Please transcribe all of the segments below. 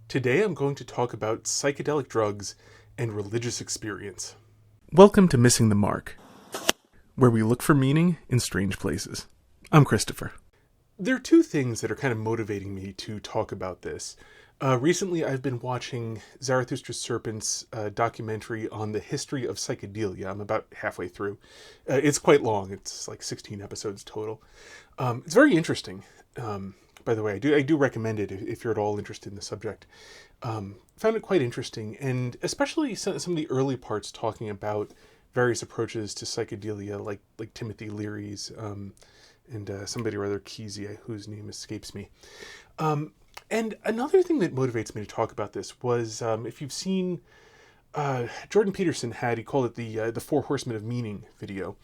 Today I'm going to talk about psychedelic drugs and religious experience. Welcome to Missing the Mark, where we look for meaning in strange places. I'm Christopher. There are two things that are kind of motivating me to talk about this. Recently I've been watching Zarathustra's Serpent's documentary on the history of psychedelia. I'm about halfway through. It's quite long. It's like 16 episodes total. It's very interesting. By the way, I do recommend it if you're at all interested in the subject. Found it quite interesting, and especially some of the early parts talking about various approaches to psychedelia, like Timothy Leary's and somebody or other Kesey, whose name escapes me. And another thing that motivates me to talk about this was if you've seen Jordan Peterson he called it the Four Horsemen of Meaning video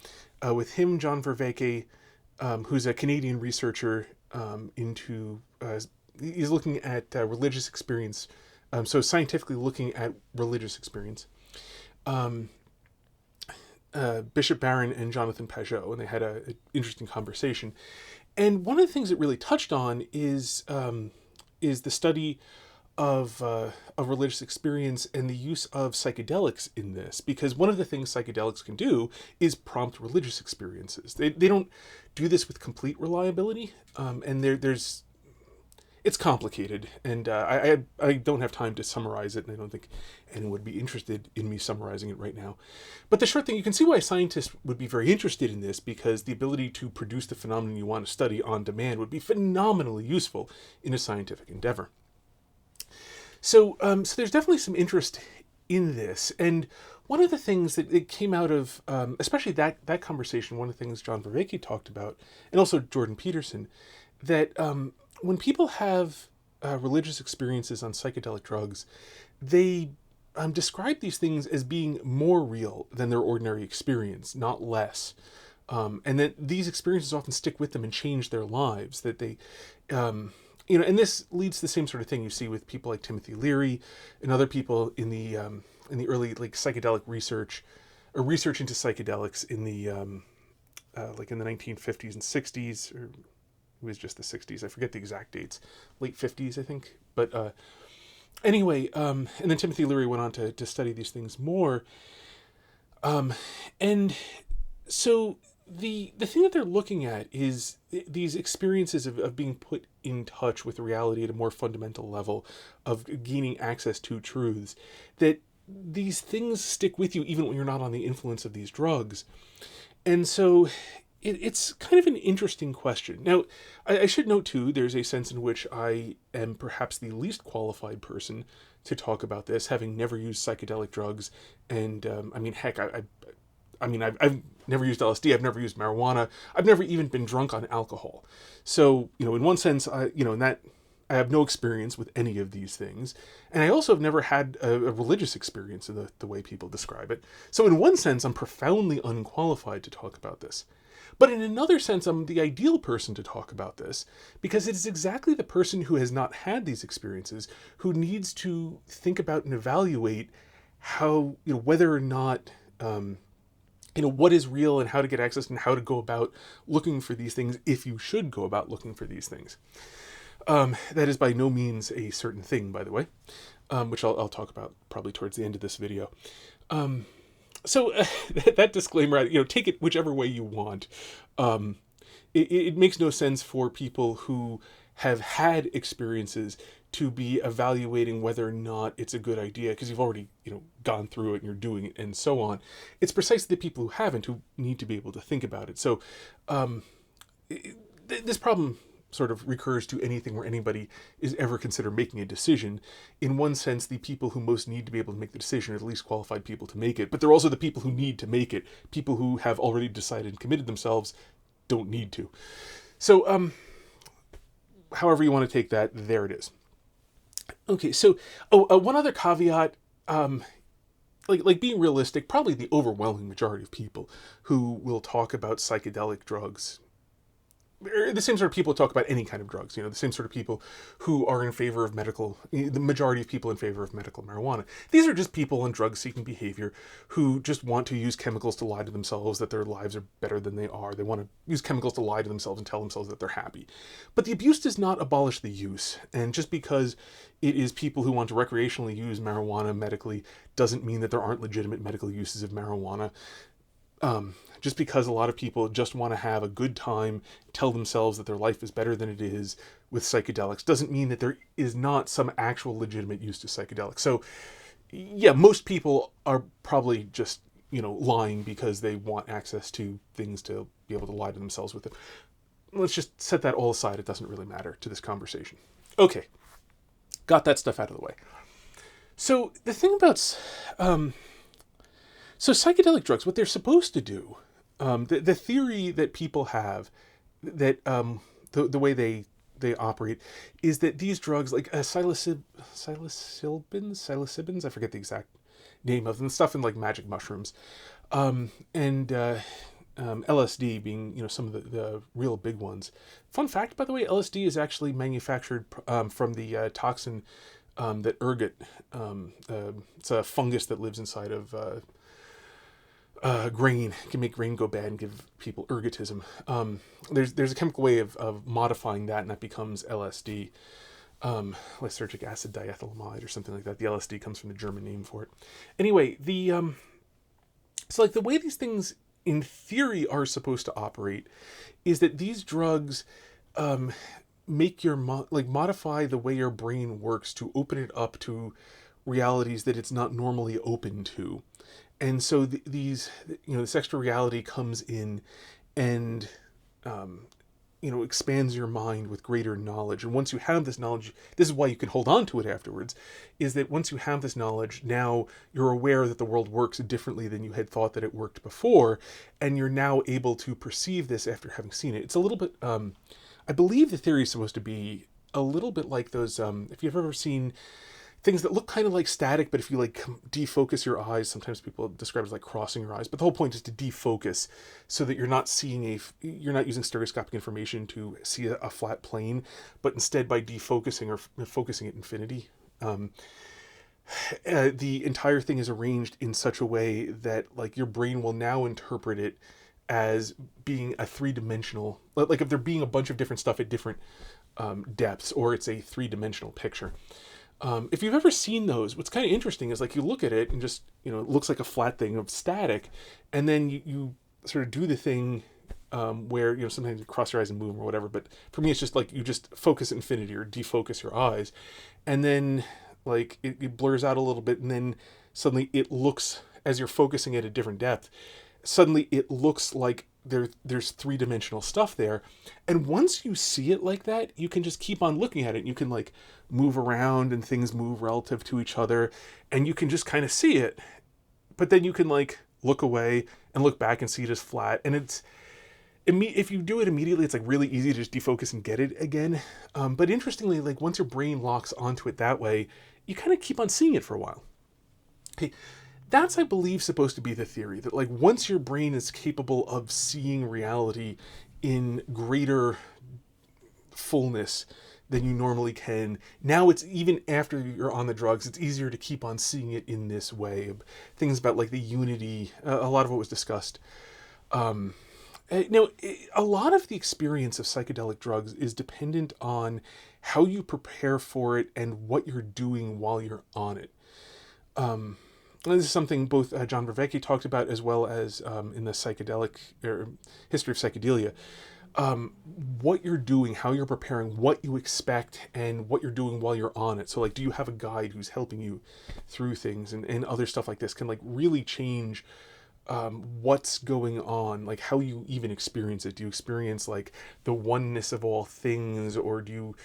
with him, John Vervaeke, who's a Canadian researcher into he's looking at religious experience, so scientifically looking at religious experience. Bishop Barron and Jonathan Pajot, and they had an interesting conversation. And one of the things it really touched on is the study of religious experience and the use of psychedelics in this, because one of the things psychedelics can do is prompt religious experiences. They don't do this with complete reliability, and it's complicated, and I don't have time to summarize it, and I don't think anyone would be interested in me summarizing it right now. But the short thing, you can see why scientists would be very interested in this, because the ability to produce the phenomenon you want to study on demand would be phenomenally useful in a scientific endeavor. So there's definitely some interest in this, and one of the things that it came out of, especially that conversation, one of the things John Vervaeke talked about, and also Jordan Peterson, that when people have religious experiences on psychedelic drugs, they describe these things as being more real than their ordinary experience, not less. And that these experiences often stick with them and change their lives, that they... and this leads to the same sort of thing you see with people like Timothy Leary and other people in the early psychedelic research, or research into psychedelics in the in the 1950s and 60s, or it was just the 60s. I forget the exact dates, late 50s I think. But anyway, and then Timothy Leary went on to study these things more, and so the thing that they're looking at is these experiences of being put in touch with reality at a more fundamental level, of gaining access to truths, that these things stick with you even when you're not on the influence of these drugs. And so it's kind of an interesting question. Now, I should note too, there's a sense in which I am perhaps the least qualified person to talk about this, having never used psychedelic drugs. And I've never used LSD, I've never used marijuana, I've never even been drunk on alcohol. So, in one sense, I have no experience with any of these things. And I also have never had a religious experience in the way people describe it. So in one sense, I'm profoundly unqualified to talk about this. But in another sense, I'm the ideal person to talk about this, because it is exactly the person who has not had these experiences who needs to think about and evaluate how, whether or not... what is real and how to get access and how to go about looking for these things, if you should go about looking for these things. That is by no means a certain thing, by the way, which I'll talk about probably towards the end of this video. So that disclaimer, take it whichever way you want. It makes no sense for people who have had experiences to be evaluating whether or not it's a good idea, because you've already, gone through it and you're doing it and so on. It's precisely the people who haven't who need to be able to think about it. So this problem sort of recurs to anything where anybody is ever considered making a decision. In one sense, the people who most need to be able to make the decision are the least qualified people to make it, but they're also the people who need to make it. People who have already decided and committed themselves don't need to. So, however you want to take that, there it is. Okay, so one other caveat, like being realistic, probably the overwhelming majority of people who will talk about psychedelic drugs, the same sort of people talk about any kind of drugs, the same sort of people who are in favor of the majority of people in favor of medical marijuana. These are just people on drug-seeking behavior who just want to use chemicals to lie to themselves that their lives are better than they are. They want to use chemicals to lie to themselves and tell themselves that they're happy. But the abuse does not abolish the use. And just because it is people who want to recreationally use marijuana medically doesn't mean that there aren't legitimate medical uses of marijuana. Just because a lot of people just want to have a good time, tell themselves that their life is better than it is with psychedelics, doesn't mean that there is not some actual legitimate use to psychedelics. So, yeah, most people are probably just, lying because they want access to things to be able to lie to themselves with it. Let's just set that all aside. It doesn't really matter to this conversation. Okay, got that stuff out of the way. So the thing about... So psychedelic drugs, what they're supposed to do, the theory that people have, that the way they operate, is that these drugs, like psilocybins, I forget the exact name of them, stuff in like magic mushrooms, and LSD being, some of the real big ones. Fun fact, by the way, LSD is actually manufactured from the toxin that ergot. It's a fungus that lives inside of... grain, can make grain go bad and give people ergotism. There's a chemical way of modifying that, and that becomes LSD, lysergic acid diethylamide or something like that. The LSD comes from the German name for it. Anyway, so like the way these things in theory are supposed to operate is that these drugs make modify the way your brain works to open it up to realities that it's not normally open to. And so this extra reality comes in and, expands your mind with greater knowledge. And once you have this knowledge, this is why you can hold on to it afterwards, is that once you have this knowledge, now you're aware that the world works differently than you had thought that it worked before. And you're now able to perceive this after having seen it. It's a little bit, I believe the theory is supposed to be a little bit like those, if you've ever seen things that look kind of like static, but if you like defocus your eyes, sometimes people describe it as like crossing your eyes, but the whole point is to defocus so that you're not you're not using stereoscopic information to see a flat plane, but instead by defocusing or focusing at infinity. The entire thing is arranged in such a way that like your brain will now interpret it as being a three-dimensional, like if there being a bunch of different stuff at different depths, or it's a three-dimensional picture. If you've ever seen those, what's kind of interesting is like you look at it and just, it looks like a flat thing of static, and then you sort of do the thing where, sometimes you cross your eyes and move or whatever, but for me it's just like you just focus at infinity or defocus your eyes, and then like it blurs out a little bit, and then suddenly it looks, as you're focusing at a different depth, suddenly it looks like there's three-dimensional stuff there. And once you see it like that, you can just keep on looking at it. You can like move around and things move relative to each other, and you can just kind of see it. But then you can like look away and look back and see it as flat. And if you do it immediately, it's like really easy to just defocus and get it again. But interestingly, like once your brain locks onto it that way, you kind of keep on seeing it for a while. Okay. That's, I believe, supposed to be the theory, that like once your brain is capable of seeing reality in greater fullness than you normally can, now it's, even after you're on the drugs, it's easier to keep on seeing it in this way. Things about like the unity, a lot of what was discussed. Now, a lot of the experience of psychedelic drugs is dependent on how you prepare for it and what you're doing while you're on it. This is something both John Vervaeke talked about, as well as in the psychedelic or history of psychedelia. What you're doing, how you're preparing, what you expect, and what you're doing while you're on it. So like, do you have a guide who's helping you through things, and other stuff like this can like really change what's going on, like how you even experience it. Do you experience like the oneness of all things, or do you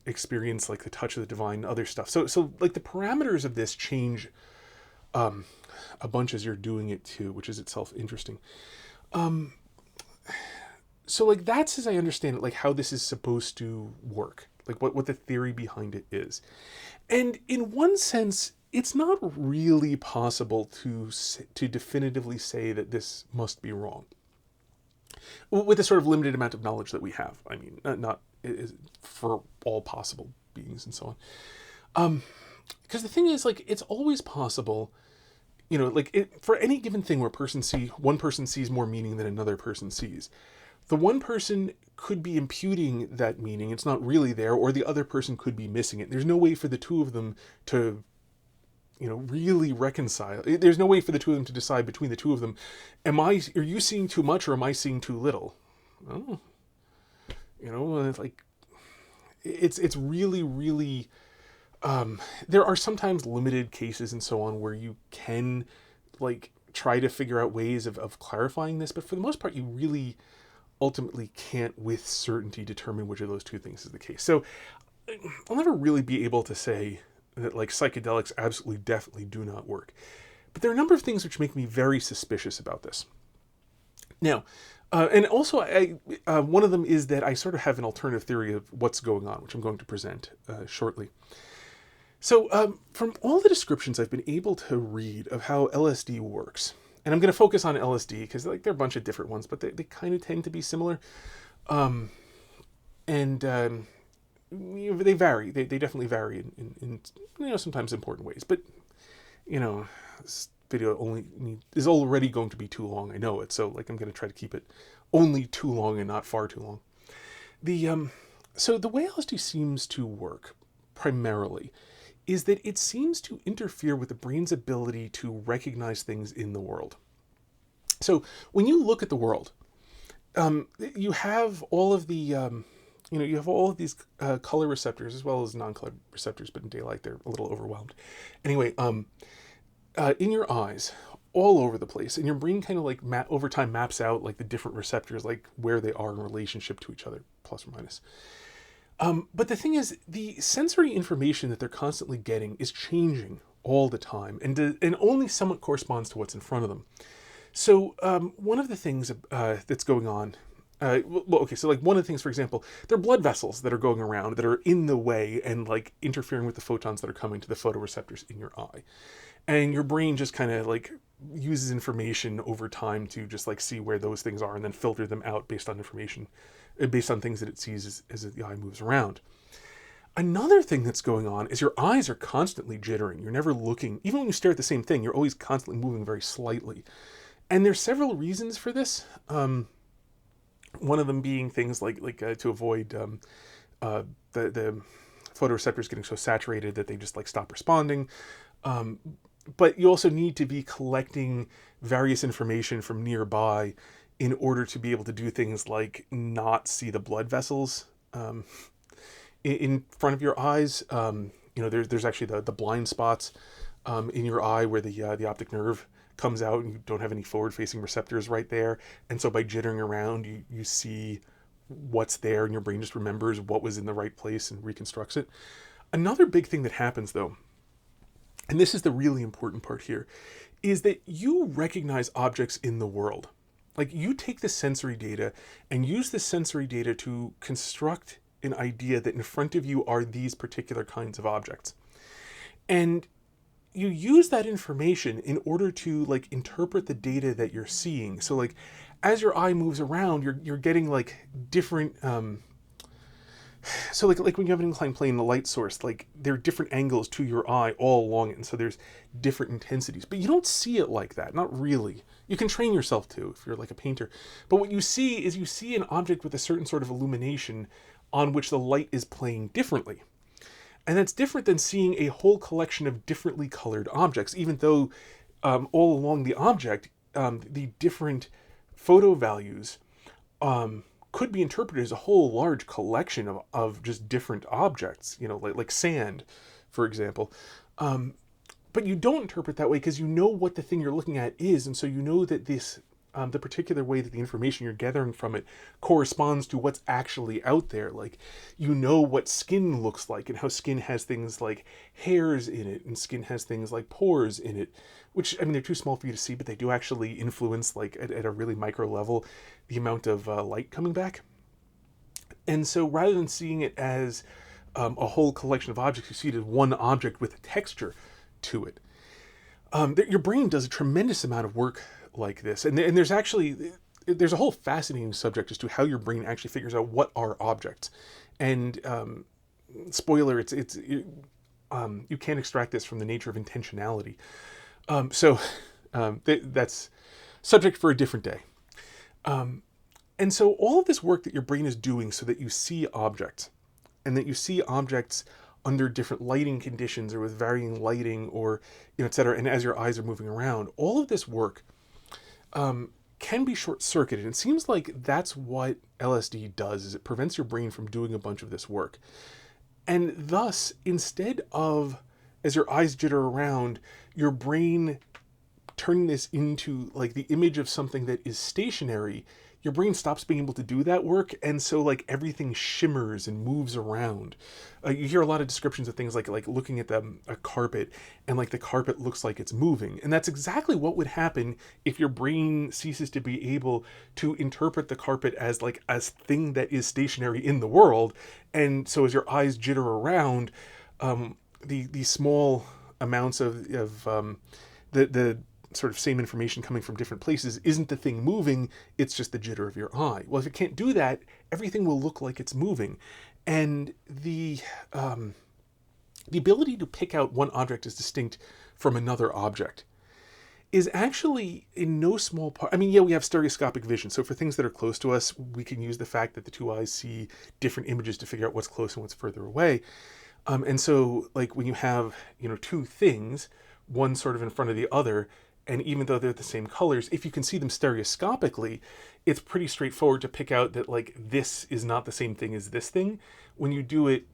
experience like the touch of the divine, other stuff? So like the parameters of this change a bunch as you're doing it too, which is itself interesting. So like that's, as I understand it, like how this is supposed to work, like what the theory behind it is. And in one sense, it's not really possible to definitively say that this must be wrong. with the sort of limited amount of knowledge that we have. I mean, not for all possible beings and so on. Because the thing is, like, it's always possible, like for any given thing where one person sees more meaning than another person sees. The one person could be imputing that meaning, it's not really there, or the other person could be missing it. There's no way for the two of them to, really reconcile. There's no way for the two of them to decide between the two of them, are you seeing too much or am I seeing too little? Oh, like, it's really, really, there are sometimes limited cases and so on where you can, like, try to figure out ways of clarifying this, but for the most part, you really ultimately can't with certainty determine which of those two things is the case. So I'll never really be able to say that, like, psychedelics absolutely definitely do not work. But there are a number of things which make me very suspicious about this. Now, and also, one of them is that I sort of have an alternative theory of what's going on, which I'm going to present shortly. So from all the descriptions I've been able to read of how LSD works, and I'm going to focus on LSD because, like, there are a bunch of different ones, but they kind of tend to be similar. They vary. They definitely vary in sometimes important ways. But, this video is already going to be too long. I know it. So, like, I'm going to try to keep it only too long and not far too long. So the way LSD seems to work primarily is that it seems to interfere with the brain's ability to recognize things in the world. So when you look at the world, you have all of the, you have all of these color receptors as well as non-color receptors, but in daylight they're a little overwhelmed. Anyway, in your eyes, all over the place, and your brain kind of, like, over time maps out, like, the different receptors, like where they are in relationship to each other, plus or minus. But the thing is, the sensory information that they're constantly getting is changing all the time, and only somewhat corresponds to what's in front of them. So one of the things that's going on, so, like, one of the things, for example, there are blood vessels that are going around that are in the way and, like, interfering with the photons that are coming to the photoreceptors in your eye. And your brain just kind of, like, uses information over time to just, like, see where those things are and then filter them out based on information, based on things that it sees as the eye moves around. Another thing that's going on is your eyes are constantly jittering. You're never looking, even when you stare at the same thing, you're always constantly moving very slightly. And there's several reasons for this. One of them being things like to avoid the photoreceptors getting so saturated that they just, like, stop responding. But you also need to be collecting various information from nearby in order to be able to do things like not see the blood vessels in front of your eyes. There's actually the blind spots in your eye where the optic nerve comes out, and you don't have any forward-facing receptors right there. And so by jittering around, you see what's there, and your brain just remembers what was in the right place and reconstructs it. Another big thing that happens, though, and this is the really important part here, is that you recognize objects in the world. Like, you take the sensory data and use the sensory data to construct an idea that in front of you are these particular kinds of objects. And you use that information in order to, like, interpret the data that you're seeing. So, like, as your eye moves around, you're getting, like, different so like when you have an inclined plane, the light source, like, there are different angles to your eye all along it, and so there's different intensities. But you don't see it like that, not really. You can train yourself to if you're, like, a painter. But what you see is you see an object with a certain sort of illumination on which the light is playing differently. And that's different than seeing a whole collection of differently colored objects, even though all along the object, the different photo values could be interpreted as a whole large collection of just different objects, like sand, for example. But you don't interpret that way because you know what the thing you're looking at is, and so you know that this the particular way that the information you're gathering from it corresponds to what's actually out there. Like, you know what skin looks like and how skin has things like hairs in it, and skin has things like pores in it, which, I mean, they're too small for you to see, but they do actually influence, like, at a really micro level, the amount of light coming back. And so rather than seeing it as a whole collection of objects, you see it as one object with a texture to it. Your brain does a tremendous amount of work like this, and there's actually there's a whole fascinating subject as to how your brain actually figures out what are objects. And spoiler, you can't extract this from the nature of intentionality. That's subject for a different day. And so all of this work that your brain is doing so that you see objects, and that you see objects under different lighting conditions or with varying lighting, or et cetera, and as your eyes are moving around, all of this work can be short-circuited. It seems like that's what LSD does, is it prevents your brain from doing a bunch of this work. And thus, instead of, as your eyes jitter around, your brain turning this into like the image of something that is stationary, your brain stops being able to do that work, and so like everything shimmers and moves around. You hear a lot of descriptions of things like looking at a carpet, and like the carpet looks like it's moving, and that's exactly what would happen if your brain ceases to be able to interpret the carpet as like a thing that is stationary in the world. And so as your eyes jitter around, the small amounts of the sort of same information coming from different places isn't the thing moving, it's just the jitter of your eye. Well, if it can't do that, everything will look like it's moving. And the ability to pick out one object as distinct from another object is actually in no small part, I mean, yeah, we have stereoscopic vision. So for things that are close to us, we can use the fact that the two eyes see different images to figure out what's close and what's further away. And so like when you have, two things, one sort of in front of the other, and even though they're the same colors, if you can see them stereoscopically, it's pretty straightforward to pick out that like this is not the same thing as this thing. When you do it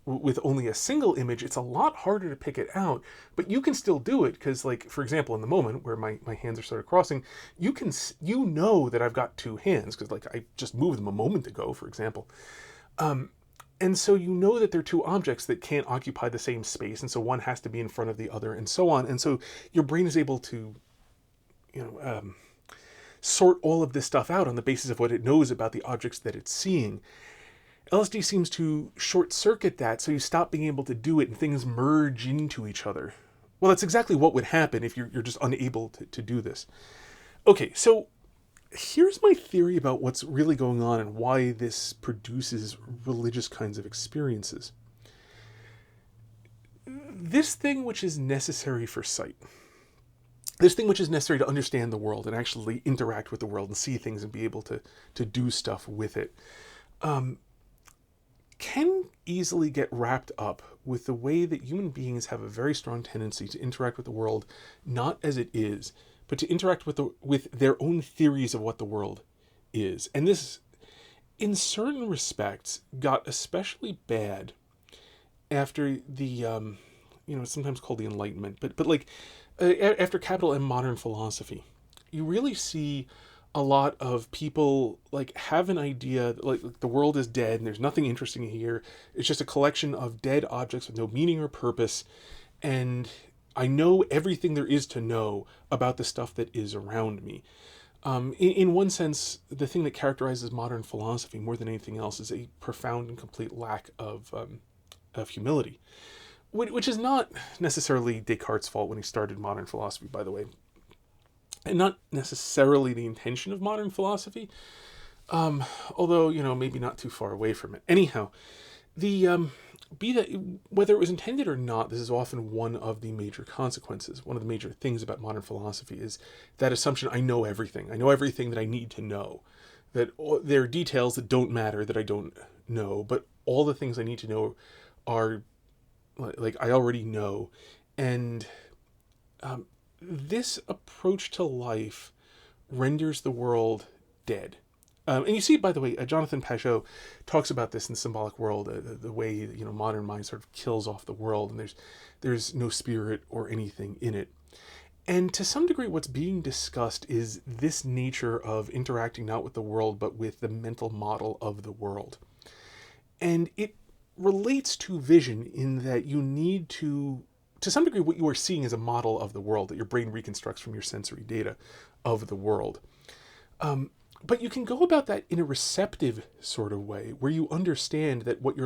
with only a single image, it's a lot harder to pick it out, but you can still do it because, like, for example, in the moment where my hands are sort of crossing, you know that I've got two hands because like I just moved them a moment ago, for example. And so you know that they're two objects that can't occupy the same space, and so one has to be in front of the other, and so on. And so your brain is able to, sort all of this stuff out on the basis of what it knows about the objects that it's seeing. LSD seems to short-circuit that, so you stop being able to do it, and things merge into each other. Well, that's exactly what would happen if you're just unable to do this. Okay, so here's my theory about what's really going on and why this produces religious kinds of experiences. This thing which is necessary for sight, this thing which is necessary to understand the world and actually interact with the world and see things and be able to do stuff with it, can easily get wrapped up with the way that human beings have a very strong tendency to interact with the world not as it is, but to interact with their own theories of what the world is. And this, in certain respects, got especially bad after the, it's sometimes called the Enlightenment, but like after capital M modern philosophy. You really see a lot of people like have an idea that like the world is dead and there's nothing interesting here. It's just a collection of dead objects with no meaning or purpose, and I know everything there is to know about the stuff that is around me. In one sense, the thing that characterizes modern philosophy more than anything else is a profound and complete lack of humility, which is not necessarily Descartes' fault when he started modern philosophy, by the way, and not necessarily the intention of modern philosophy, although, maybe not too far away from it. Anyhow, be that whether it was intended or not, this is often one of the major consequences. One of the major things about modern philosophy is that assumption: I know everything. I know everything that I need to know. That there are details that don't matter that I don't know, but all the things I need to know are like I already know. And this approach to life renders the world dead. And you see, by the way, Jonathan Pajot talks about this in Symbolic World, the way modern mind sort of kills off the world, and there's no spirit or anything in it. And to some degree, what's being discussed is this nature of interacting not with the world, but with the mental model of the world. And it relates to vision in that you need to some degree, what you are seeing is a model of the world that your brain reconstructs from your sensory data of the world. But you can go about that in a receptive sort of way, where you understand that what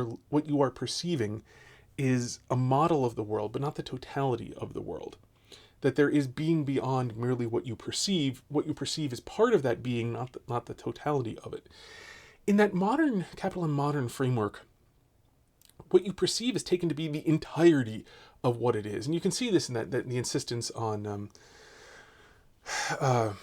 you are perceiving is a model of the world, but not the totality of the world. that there is being beyond merely what you perceive. What you perceive is part of that being, not the totality of it. In that modern, capital M modern framework, what you perceive is taken to be the entirety of what it is. And you can see this in that the insistence on I'm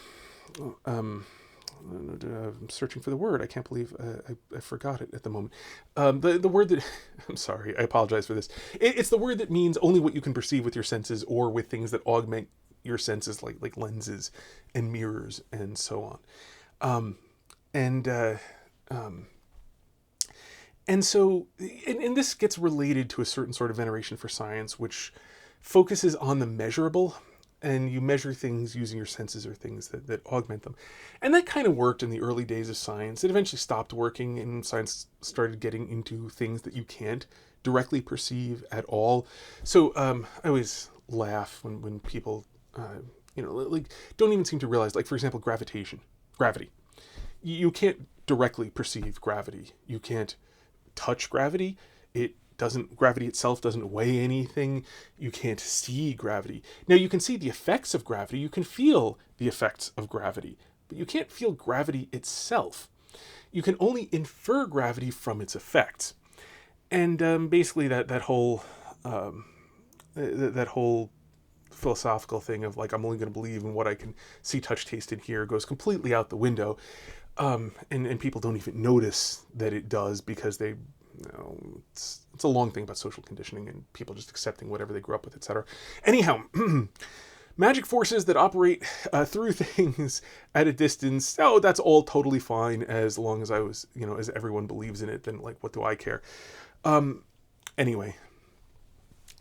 searching for the word. I can't believe I forgot it at the moment. The word that I'm sorry, I apologize for this. It's the word that means only what you can perceive with your senses, or with things that augment your senses, like lenses and mirrors and so on. And so this gets related to a certain sort of veneration for science, which focuses on the measurable. And you measure things using your senses, or things that augment them. And that kind of worked in the early days of science. It eventually stopped working, and science started getting into things that you can't directly perceive at all. So I always laugh when people, like, don't even seem to realize, like, for example, gravity. You can't directly perceive gravity. You can't touch gravity. Gravity itself doesn't weigh anything. You can't see gravity. Now, you can see the effects of gravity. You can feel the effects of gravity, but you can't feel gravity itself. You can only infer gravity from its effects. And basically that whole philosophical thing of, like, I'm only going to believe in what I can see, touch, taste, and hear goes completely out the window. And people don't even notice that it does, because it's a long thing about social conditioning and people just accepting whatever they grew up with, etc. Anyhow, magic forces that operate through things at a distance, that's all totally fine, as long as as everyone believes in it, then, like, what do I care? Anyway,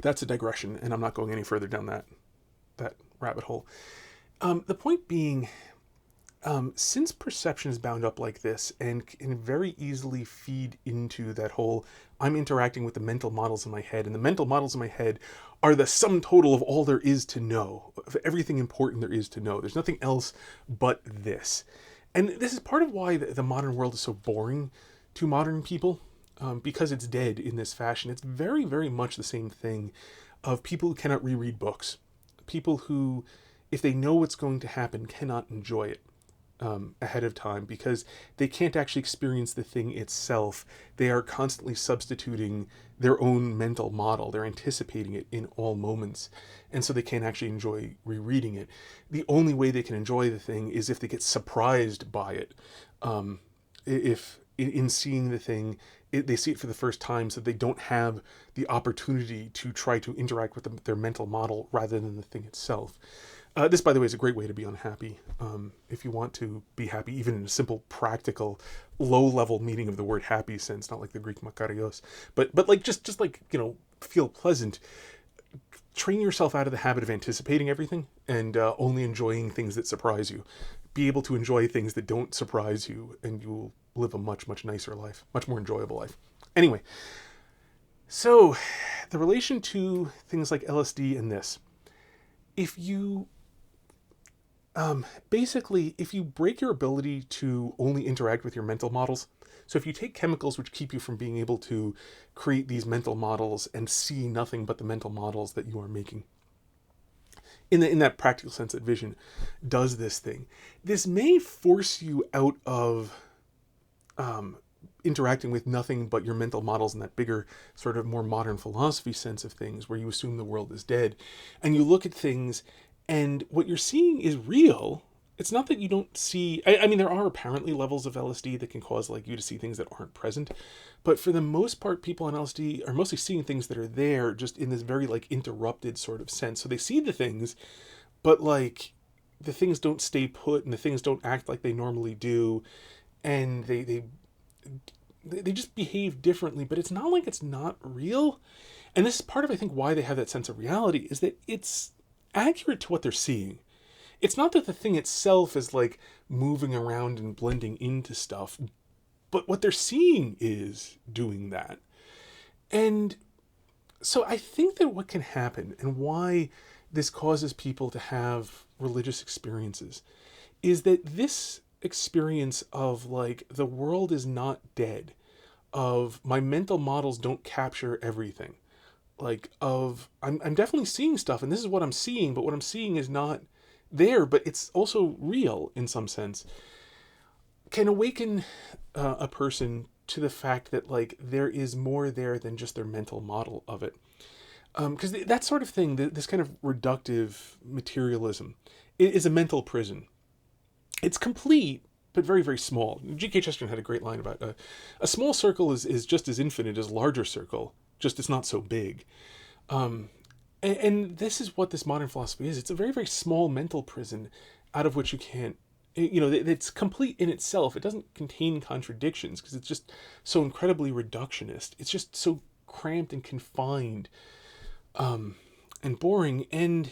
that's a digression, and I'm not going any further down that rabbit hole. The point being, since perception is bound up like this and can very easily feed into that whole, I'm interacting with the mental models in my head, and the mental models in my head are the sum total of all there is to know, of everything important there is to know. There's nothing else but this. And this is part of why the modern world is so boring to modern people, because it's dead in this fashion. It's very, very much the same thing of people who cannot reread books. People who, if they know what's going to happen, cannot enjoy it ahead of time, because they can't actually experience the thing itself. They are constantly substituting their own mental model. They're anticipating it in all moments, and so they can't actually enjoy rereading it. The only way they can enjoy the thing is if they get surprised by it. If in seeing the thing, they see it for the first time, so they don't have the opportunity to try to interact with their mental model rather than the thing itself. This, by the way, is a great way to be unhappy. If you want to be happy, even in a simple, practical, low-level meaning of the word happy sense, not like the Greek makarios, but like just like, feel pleasant. Train yourself out of the habit of anticipating everything and only enjoying things that surprise you. Be able to enjoy things that don't surprise you, and you will live a much, much nicer life, much more enjoyable life. Anyway, so the relation to things like LSD and this, if you if you break your ability to only interact with your mental models, so if you take chemicals which keep you from being able to create these mental models and see nothing but the mental models that you are making, in that practical sense that vision does this thing, this may force you out of interacting with nothing but your mental models in that bigger, sort of more modern philosophy sense of things, where you assume the world is dead, and you look at things, and what you're seeing is real. It's not that you don't see, I mean, there are apparently levels of LSD that can cause, like, you to see things that aren't present, but for the most part, people on LSD are mostly seeing things that are there, just in this very, like, interrupted sort of sense. So they see the things, but, like, the things don't stay put, and the things don't act like they normally do, and they just behave differently, but it's not like it's not real. And this is part of, I think, why they have that sense of reality, is that it's accurate to what they're seeing. It's not that the thing itself is, like, moving around and blending into stuff, but what they're seeing is doing that. And so I think that what can happen, and why this causes people to have religious experiences, is that this experience of, like, the world is not dead, of my mental models don't capture everything, like of I'm definitely seeing stuff, and this is what I'm seeing, but what I'm seeing is not there, but it's also real in some sense, can awaken a person to the fact that like there is more there than just their mental model of it. Because that sort of thing, this kind of reductive materialism, is a mental prison. It's complete, but very, very small. G.K. Chesterton had a great line about a small circle is just as infinite as a larger circle, just it's not so big. And this is what this modern philosophy is. It's a very, very small mental prison out of which you can't, it's complete in itself. It doesn't contain contradictions because it's just so incredibly reductionist. It's just so cramped and confined and boring. And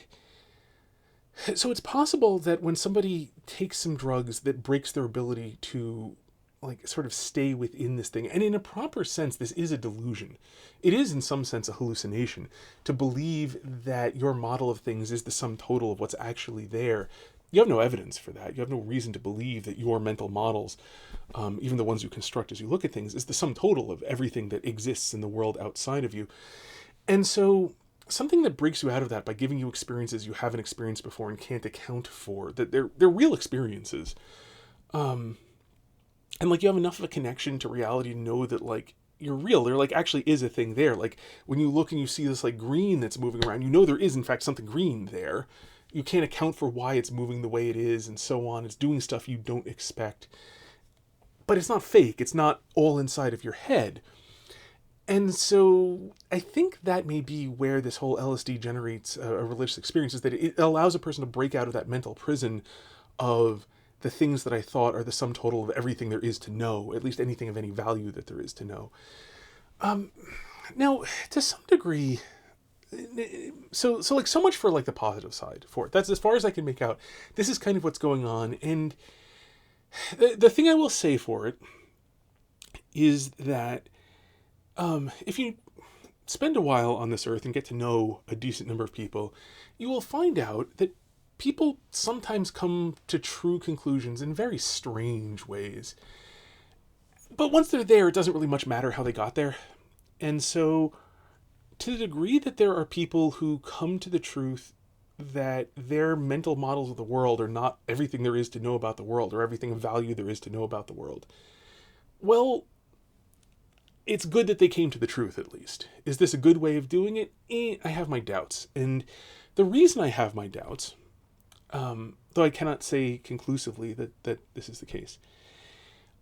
so it's possible that when somebody takes some drugs that breaks their ability to like sort of stay within this thing, and in a proper sense this is a delusion, it is in some sense a hallucination to believe that your model of things is the sum total of what's actually there. You have no evidence for that. You have no reason to believe that your mental models, even the ones you construct as you look at things, is the sum total of everything that exists in the world outside of you. And so something that breaks you out of that by giving you experiences you haven't experienced before and can't account for, that they're real experiences, and like you have enough of a connection to reality to know that like you're real, there like actually is a thing there. Like when you look and you see this like green that's moving around, there is in fact something green there. You can't account for why it's moving the way it is and so on. It's doing stuff you don't expect, but it's not fake. It's not all inside of your head. And so I think that may be where this whole LSD generates a religious experience, is that it allows a person to break out of that mental prison of the things that I thought are the sum total of everything there is to know, at least anything of any value that there is to know. Now, to some degree, so much for like the positive side for it. That's as far as I can make out. This is kind of what's going on. And the thing I will say for it is that if you spend a while on this earth and get to know a decent number of people, you will find out that people sometimes come to true conclusions in very strange ways. But once they're there, it doesn't really much matter how they got there. And so, to the degree that there are people who come to the truth that their mental models of the world are not everything there is to know about the world, or everything of value there is to know about the world, well, it's good that they came to the truth, at least. Is this a good way of doing it? I have my doubts. And the reason I have my doubts, though I cannot say conclusively that this is the case,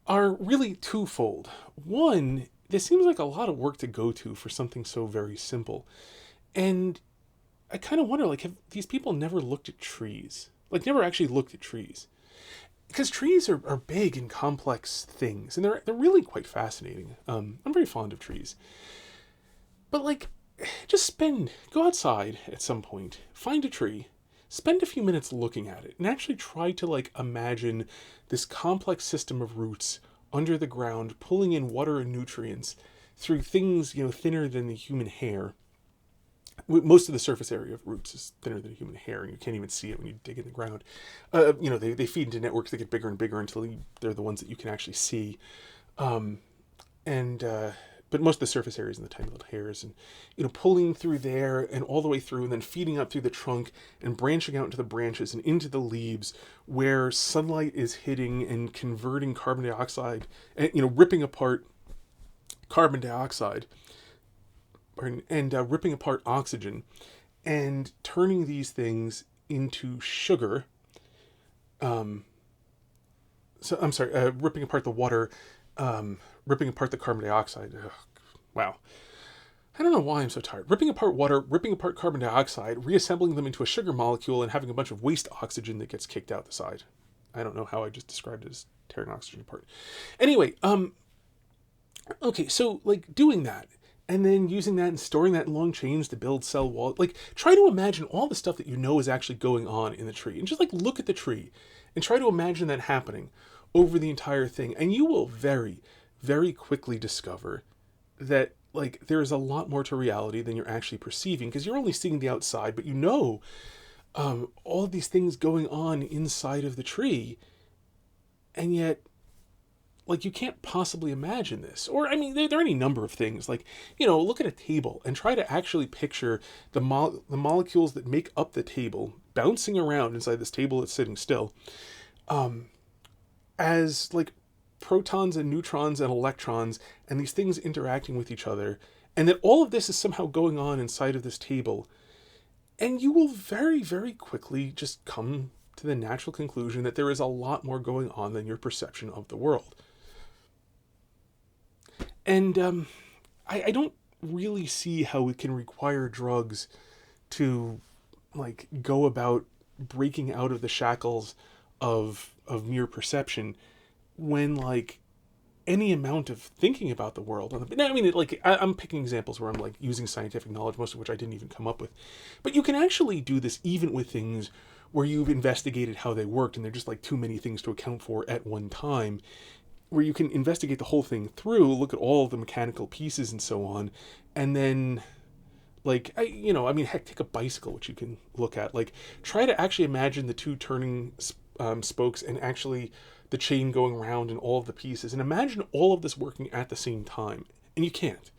are really twofold. One, this seems like a lot of work to go to for something so very simple. And I kind of wonder, like, have these people never looked at trees? Like, never actually looked at trees? Because trees are big and complex things, and they're really quite fascinating. I'm very fond of trees. But, like, go outside at some point, find a tree, spend a few minutes looking at it, and actually try to, like, imagine this complex system of roots under the ground, pulling in water and nutrients through things, thinner than the human hair. Most of the surface area of roots is thinner than human hair, and you can't even see it when you dig in the ground. They feed into networks that get bigger and bigger until they're the ones that you can actually see. But most of the surface area is in the tiny little hairs, and pulling through there and all the way through, and then feeding up through the trunk and branching out into the branches and into the leaves, where sunlight is hitting and converting carbon dioxide, and ripping apart carbon dioxide. And ripping apart oxygen and turning these things into sugar. Ripping apart the water, ripping apart the carbon dioxide. Ugh, wow. I don't know why I'm so tired. Ripping apart water, ripping apart carbon dioxide, reassembling them into a sugar molecule, and having a bunch of waste oxygen that gets kicked out the side. I don't know how I just described it as tearing oxygen apart. Anyway, okay, so like doing that, and then using that and storing that in long chains to build cell walls. Like, try to imagine all the stuff that is actually going on in the tree. And just, like, look at the tree and try to imagine that happening over the entire thing. And you will very, very quickly discover that, like, there is a lot more to reality than you're actually perceiving, because you're only seeing the outside, but all of these things going on inside of the tree. And yet, like, you can't possibly imagine this. Or, I mean, there are any number of things. Like, look at a table and try to actually picture the molecules that make up the table bouncing around inside this table that's sitting still, as, like, protons and neutrons and electrons, and these things interacting with each other, and that all of this is somehow going on inside of this table. And you will very, very quickly just come to the natural conclusion that there is a lot more going on than your perception of the world. And I don't really see how we can require drugs to, like, go about breaking out of the shackles of mere perception when, like, any amount of thinking about the world. I mean, I'm picking examples where I'm, like, using scientific knowledge, most of which I didn't even come up with. But you can actually do this even with things where you've investigated how they worked and they're just, like, too many things to account for at one time, where you can investigate the whole thing through, look at all of the mechanical pieces and so on, and then, like, heck, take a bicycle, which you can look at. Like, try to actually imagine the two turning spokes and actually the chain going around and all of the pieces, and imagine all of this working at the same time. And you can't.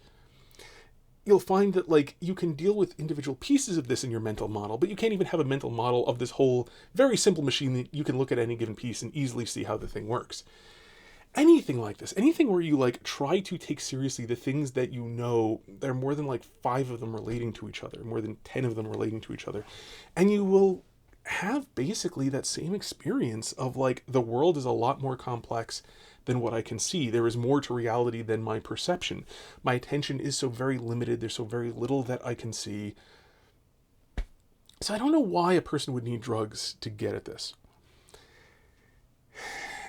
You'll find that, like, you can deal with individual pieces of this in your mental model, but you can't even have a mental model of this whole very simple machine that you can look at any given piece and easily see how the thing works. Anything like this, anything where you, like, try to take seriously the things that there are more than, like, 5 of them relating to each other, more than 10 of them relating to each other, and you will have basically that same experience of, like, the world is a lot more complex than what I can see. There is more to reality than my perception. My attention is so very limited. There's so very little that I can see. So I don't know why a person would need drugs to get at this.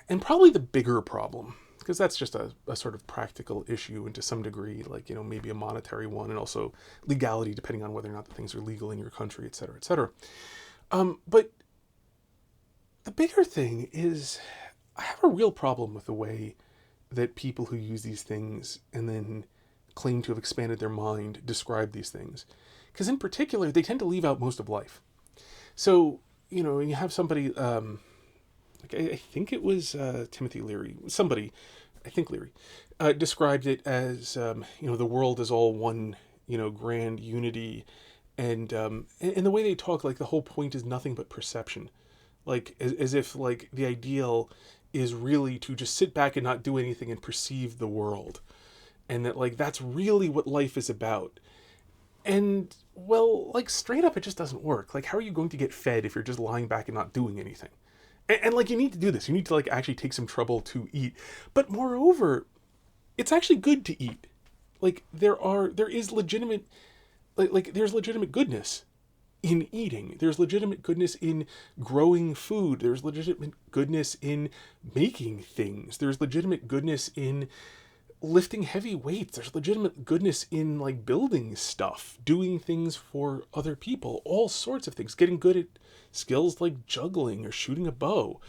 And probably the bigger problem, because that's just a sort of practical issue and to some degree, like, maybe a monetary one, and also legality, depending on whether or not the things are legal in your country, et cetera, et cetera. But the bigger thing is, I have a real problem with the way that people who use these things and then claim to have expanded their mind describe these things. Because in particular, they tend to leave out most of life. So, you have somebody, I think it was Timothy Leary, Leary, described it as, the world is all one, grand unity. And the way they talk, like, the whole point is nothing but perception. Like, as if, like, the ideal is really to just sit back and not do anything and perceive the world. And that, like, that's really what life is about. And, well, like, straight up, it just doesn't work. Like, how are you going to get fed if you're just lying back and not doing anything? And like, you need to do this. You need to, like, actually take some trouble to eat. But moreover, it's actually good to eat. Like, there is legitimate, like there's legitimate goodness in eating. There's legitimate goodness in growing food. There's legitimate goodness in making things. There's legitimate goodness in lifting heavy weights. There's legitimate goodness in, like, building stuff, doing things for other people, all sorts of things, getting good at skills like juggling or shooting a bow.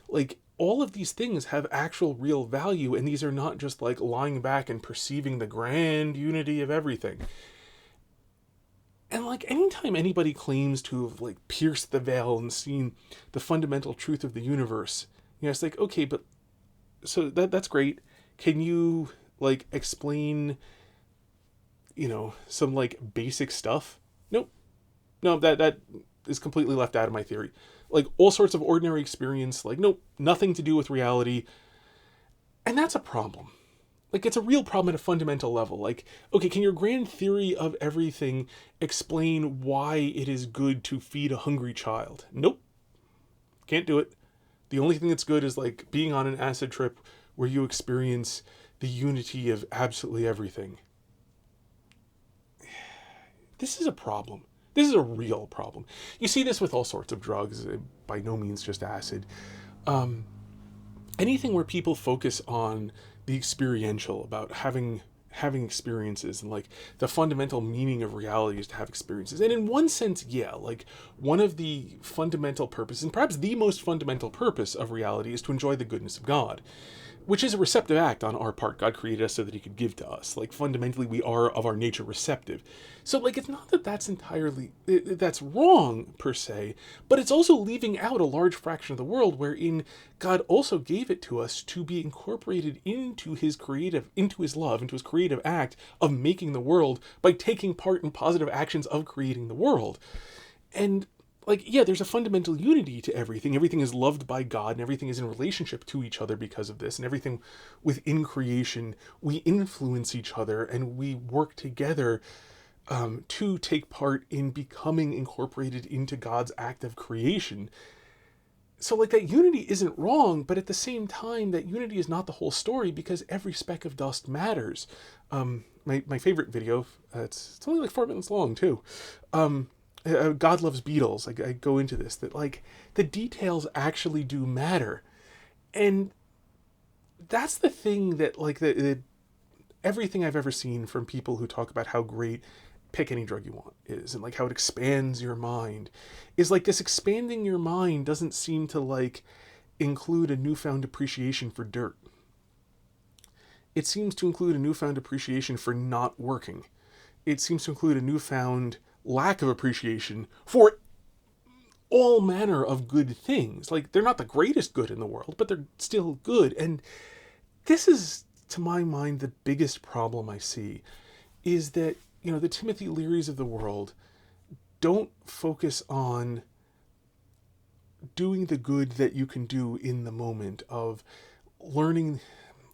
Like, all of these things have actual real value, and these are not just, like, lying back and perceiving the grand unity of everything. And, like, anytime anybody claims to have, like, pierced the veil and seen the fundamental truth of the universe, it's like, okay, but so that's great. Can you, like, explain, some, like, basic stuff? Nope. No, that is completely left out of my theory. Like, all sorts of ordinary experience, like, nope, nothing to do with reality. And that's a problem. Like, it's a real problem at a fundamental level. Like, okay, can your grand theory of everything explain why it is good to feed a hungry child? Nope. Can't do it. The only thing that's good is, like, being on an acid trip where you experience the unity of absolutely everything. This is a problem. This is a real problem. You see this with all sorts of drugs, by no means just acid. Anything where people focus on the experiential, about having experiences, and, like, the fundamental meaning of reality is to have experiences. And in one sense, yeah, like, one of the fundamental purposes, and perhaps the most fundamental purpose of reality, is to enjoy the goodness of God. which is a receptive act on our part. God created us so that he could give to us. Like, fundamentally, we are of our nature receptive. So, like, it's not that that's entirely, that's wrong per se, but it's also leaving out a large fraction of the world wherein God also gave it to us to be incorporated into his love, into his creative act of making the world by taking part in positive actions of creating the world. And like, yeah, there's a fundamental unity to everything. Everything is loved by God, and everything is in relationship to each other because of this. And everything within creation, we influence each other and we work together to take part in becoming incorporated into God's act of creation. So, like, that unity isn't wrong, but at the same time, that unity is not the whole story because every speck of dust matters. My favorite video, it's only like 4 minutes long, too. God Loves Beatles. I go into this, that like the details actually do matter. And that's the thing that like everything I've ever seen from people who talk about how great pick any drug you want is, and like how it expands your mind, is like this expanding your mind doesn't seem to like include a newfound appreciation for dirt. It seems to include a newfound appreciation for not working. It seems to include a newfound lack of appreciation for all manner of good things. Like, they're not the greatest good in the world, but they're still good. And this is, to my mind, the biggest problem I see, is that, you know, the Timothy Learys of the world don't focus on doing the good that you can do in the moment of learning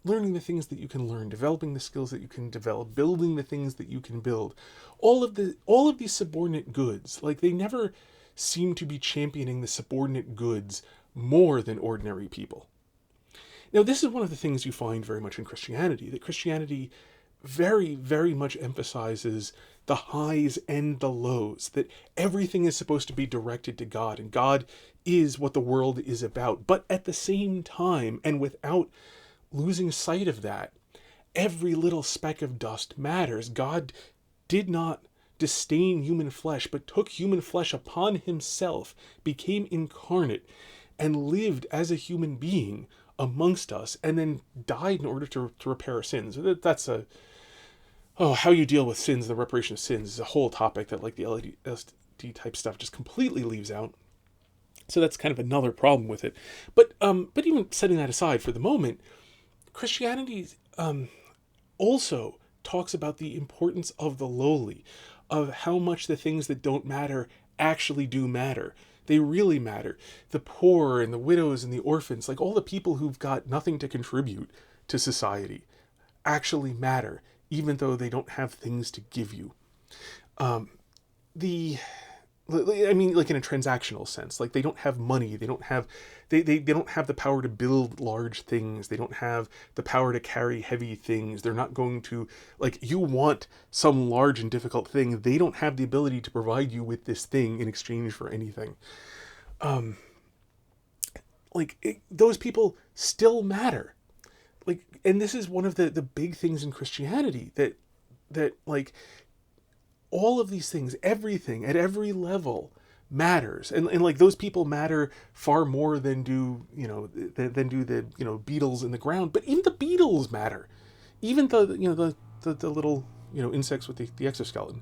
the things that you can learn, developing the skills that you can develop, building the things that you can build. All of these subordinate goods, like, they never seem to be championing the subordinate goods more than ordinary people. Now, this is one of the things you find very much in Christianity, that Christianity very, very much emphasizes the highs and the lows, that everything is supposed to be directed to God, and God is what the world is about. But at the same time, and without losing sight of that, every little speck of dust matters. God did not disdain human flesh, but took human flesh upon himself, became incarnate, and lived as a human being amongst us, and then died in order to repair our sins. That's how you deal with sins, the reparation of sins, is a whole topic that like the LSD type stuff just completely leaves out. So that's kind of another problem with it. But even setting that aside for the moment, Christianity also talks about the importance of the lowly, of how much the things that don't matter actually do matter. They really matter. The poor and the widows and the orphans, like all the people who've got nothing to contribute to society, actually matter, even though they don't have things to give you. I mean, like in a transactional sense, like they don't have money, they don't have the power to build large things, they don't have the power to carry heavy things, they're not going to, like, you want some large and difficult thing, they don't have the ability to provide you with this thing in exchange for anything. Those people still matter. Like, and this is one of the big things in Christianity, that like, all of these things, everything at every level matters, and like those people matter far more than do the beetles in the ground. But even the beetles matter, even the little insects with the exoskeleton,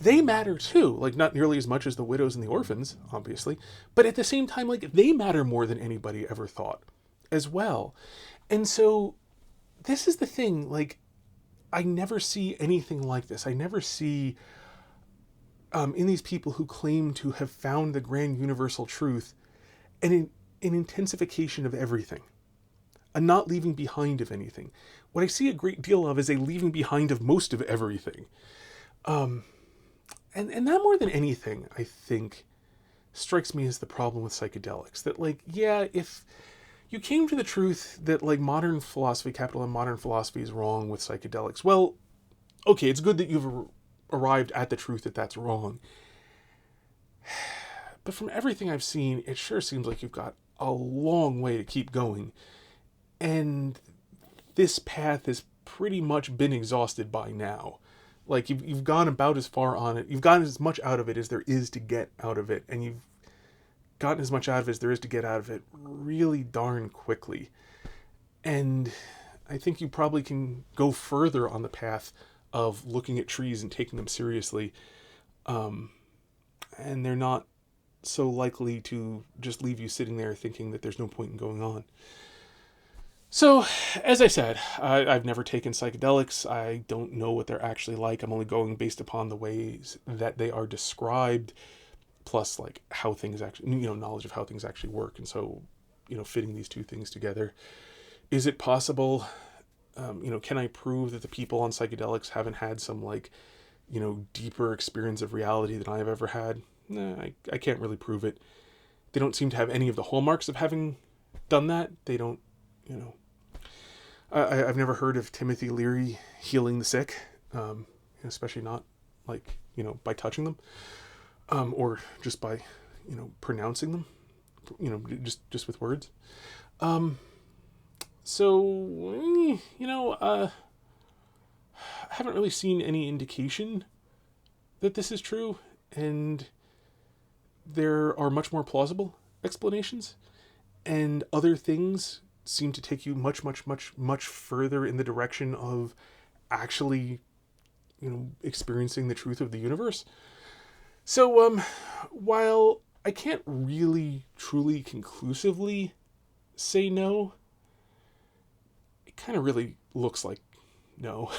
they matter too. Like, not nearly as much as the widows and the orphans, obviously, but at the same time, like, they matter more than anybody ever thought as well. And so this is the thing, like, I never see anything like this. I never see in these people who claim to have found the grand universal truth an intensification of everything, a not leaving behind of anything. What I see a great deal of is a leaving behind of most of everything. And that, more than anything, I think, strikes me as the problem with psychedelics. That, like, yeah, if you came to the truth that, like, modern philosophy, capital M modern philosophy, is wrong with psychedelics, well, okay, it's good that you've arrived at the truth that that's wrong. But from everything I've seen, it sure seems like you've got a long way to keep going. And this path has pretty much been exhausted by now. Like, you've gone about as far on it. You've gotten as much out of it as there is to get out of it. And you've gotten as much out of it as there is to get out of it really darn quickly. And I think you probably can go further on the path of looking at trees and taking them seriously. And they're not so likely to just leave you sitting there thinking that there's no point in going on. So, as I said, I've never taken psychedelics. I don't know what they're actually like. I'm only going based upon the ways that they are described, plus like how things actually, knowledge of how things actually work. And so, fitting these two things together. Is it possible? Can I prove that the people on psychedelics haven't had some like, deeper experience of reality than I've ever had? Nah, I can't really prove it. They don't seem to have any of the hallmarks of having done that. They don't, I've never heard of Timothy Leary healing the sick, especially not like, by touching them, or just by, pronouncing them, just with words. So, I haven't really seen any indication that this is true, and there are much more plausible explanations, and other things seem to take you much, much, much, much further in the direction of actually, experiencing the truth of the universe. So, while I can't really, truly, conclusively say no, it kind of really looks like no.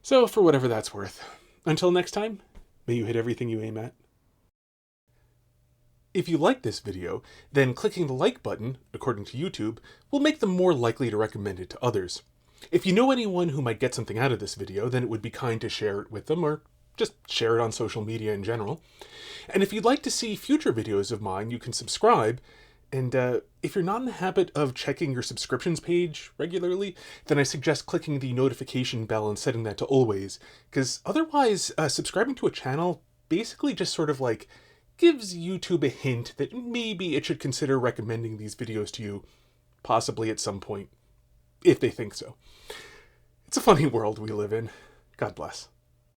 So, for whatever that's worth, until next time, may you hit everything you aim at. If you like this video, then clicking the like button, according to YouTube, will make them more likely to recommend it to others. If you know anyone who might get something out of this video, then it would be kind to share it with them, or just share it on social media in general. And if you'd like to see future videos of mine, you can subscribe. And if you're not in the habit of checking your subscriptions page regularly, then I suggest clicking the notification bell and setting that to always, because otherwise subscribing to a channel basically just sort of like gives YouTube a hint that maybe it should consider recommending these videos to you, possibly at some point, if they think so. It's a funny world we live in. God bless.